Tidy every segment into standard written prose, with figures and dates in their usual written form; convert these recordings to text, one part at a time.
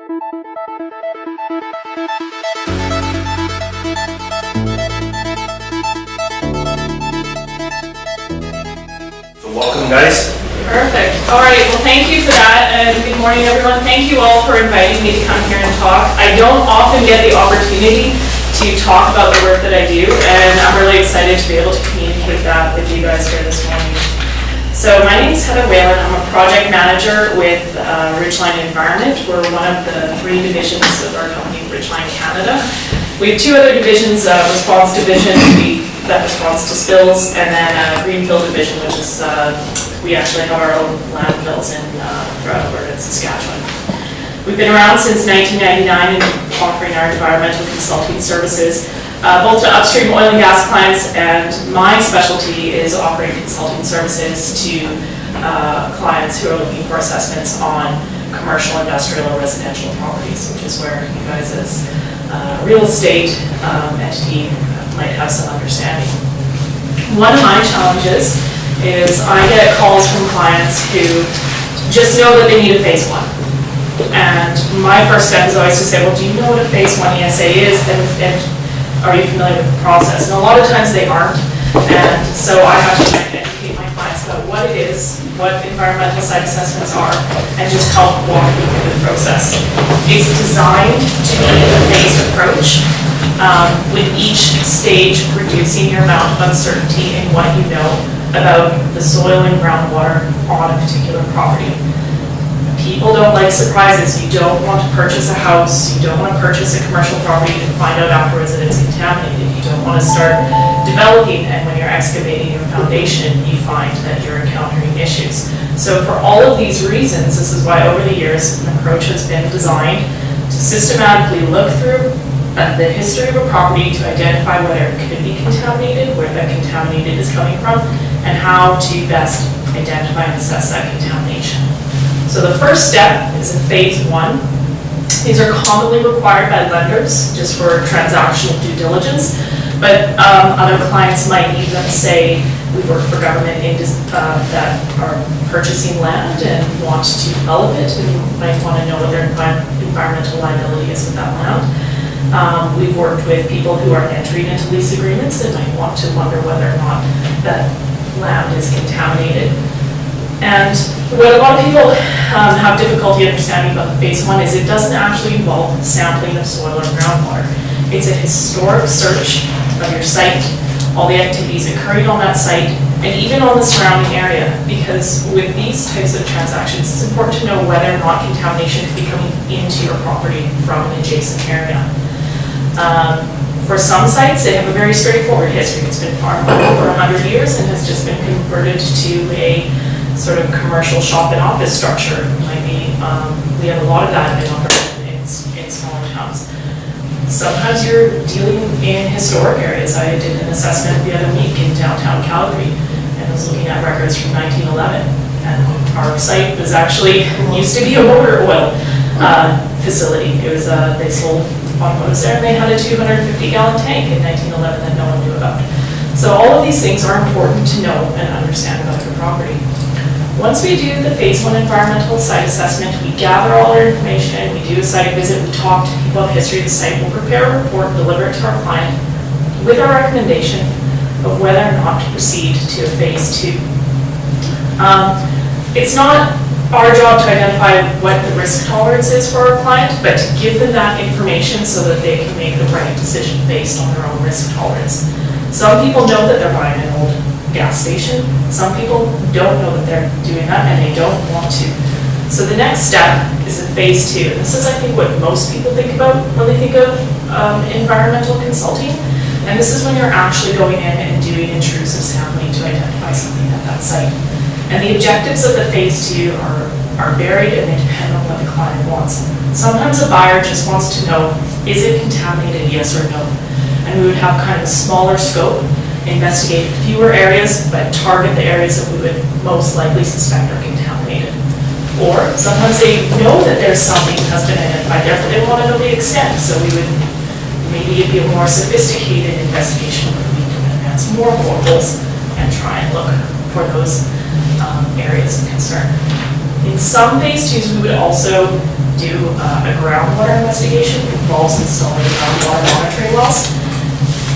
Welcome, guys. Perfect. All right. Well, thank you for that, and good morning, everyone. Thank you all for inviting me to come here and talk. I don't often get the opportunity to talk about the work that I do, and I'm really excited to be able to communicate that with you guys here this morning. So my name is Heather Whalen. I'm a project manager with Ridgeline Environment. We're one of the 3 divisions of our company, Ridgeline Canada. We have 2 other divisions, response division that responds to spills, and then a greenfield division, which is we actually have our own landfills in Groundwater in Saskatchewan. We've been around since 1999 and offering our environmental consulting services, both to upstream oil and gas clients, and my specialty is offering consulting services to clients who are looking for assessments on commercial, industrial, or residential properties, which is where you guys as real estate entity might have some understanding. One of my challenges is I get calls from clients who just know that they need a Phase I. And my first step is always to say, well, do you know what a Phase I ESA is? And are you familiar with the process? And a lot of times they aren't. And so I have to try and educate my clients about what it is, what environmental site assessments are, and just help walk them through the process. It's designed to be a phased approach, with each stage reducing your amount of uncertainty in what you know about the soil and groundwater on a particular property. People don't like surprises. You don't want to purchase a house, you don't want to purchase a commercial property and find out afterwards that it's contaminated. You don't want to start developing, and when you're excavating your foundation, you find that you're encountering issues. So for all of these reasons, this is why over the years an approach has been designed to systematically look through the history of a property to identify whether it could be contaminated, where that contaminated is coming from, and how to best identify and assess that contamination. So the first step is a Phase I. These are commonly required by lenders just for transactional due diligence, but other clients might need them. Say we work for government that are purchasing land and want to develop it, and might want to know what their environmental liability is with that land. We've worked with people who are entering into lease agreements and might want to wonder whether or not that land is contaminated. And what a lot of people have difficulty understanding about the Phase I is it doesn't actually involve sampling of soil or groundwater. It's a historic search of your site, all the activities occurring on that site, and even on the surrounding area, because with these types of transactions, it's important to know whether or not contamination could be coming into your property from an adjacent area. For some sites, they have a very straightforward history. It's been farmed for over 100 years and has just been converted to a sort of commercial shop and office structure. It might be, we have a lot of that in smaller towns. Sometimes you're dealing in historic areas. I did an assessment the other week in downtown Calgary and was looking at records from 1911. And our site was actually, used to be a motor oil facility. It was, they sold automotives there, and they had a 250-gallon tank in 1911 that no one knew about. So all of these things are important to know and understand about your property. Once we do the Phase I environmental site assessment, we gather all our information, we do a site visit, we talk to people about the history of the site, we'll prepare a report, deliver it to our client with our recommendation of whether or not to proceed to a Phase II. It's not our job to identify what the risk tolerance is for our client, but to give them that information so that they can make the right decision based on their own risk tolerance. Some people know that they're buying an old gas station. Some people don't know that they're doing that, and they don't want to. So the next step is a Phase II. This is, I think, what most people think about when they think of environmental consulting. And this is when you're actually going in and doing intrusive sampling to identify something at that site. And the objectives of the Phase II are varied, and they depend on what the client wants. Sometimes a buyer just wants to know, is it contaminated, yes or no? And we would have kind of a smaller scope, investigate fewer areas, but target the areas that we would most likely suspect are contaminated. Or sometimes they know that there's something that has been identified there, but they want to know the extent. So we would maybe be a more sophisticated investigation where we can advance more boreholes and try and look for those areas of concern. In some Phase IIs, we would also do a groundwater investigation. It involves installing groundwater monitoring wells.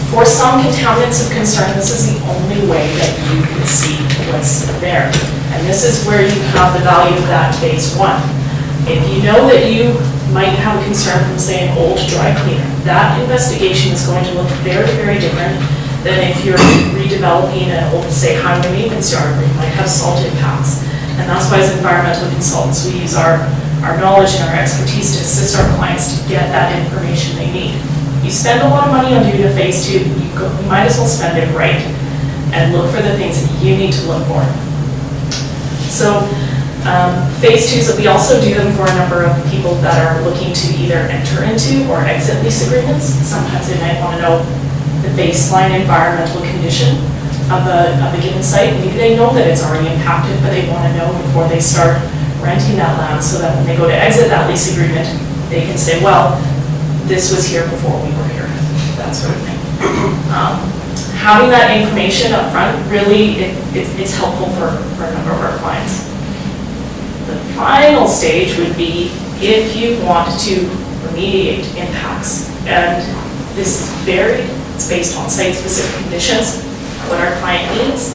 For some contaminants of concern, this is the only way that you can see what's there. And this is where you have the value of that Phase I. If you know that you might have a concern from, say, an old dry cleaner, that investigation is going to look very, very different than if you're redeveloping an old, say, highway maintenance yard where you might have salted paths. And that's why as environmental consultants, we use our knowledge and our expertise to assist our clients to get that information they need. You spend a lot of money on doing a Phase II, you might as well spend it right and look for the things that you need to look for. So Phase IIs, we also do them for a number of people that are looking to either enter into or exit lease agreements. Sometimes they might want to know the baseline environmental condition of a given site. Maybe they know that it's already impacted, but they want to know before they start renting that land so that when they go to exit that lease agreement, they can say, well, this was here before we were here, that sort of thing. Having that information up front, really, it's helpful for a number of our clients. The final stage would be if you want to remediate impacts. And this is varied, it's based on site-specific conditions, what our client needs,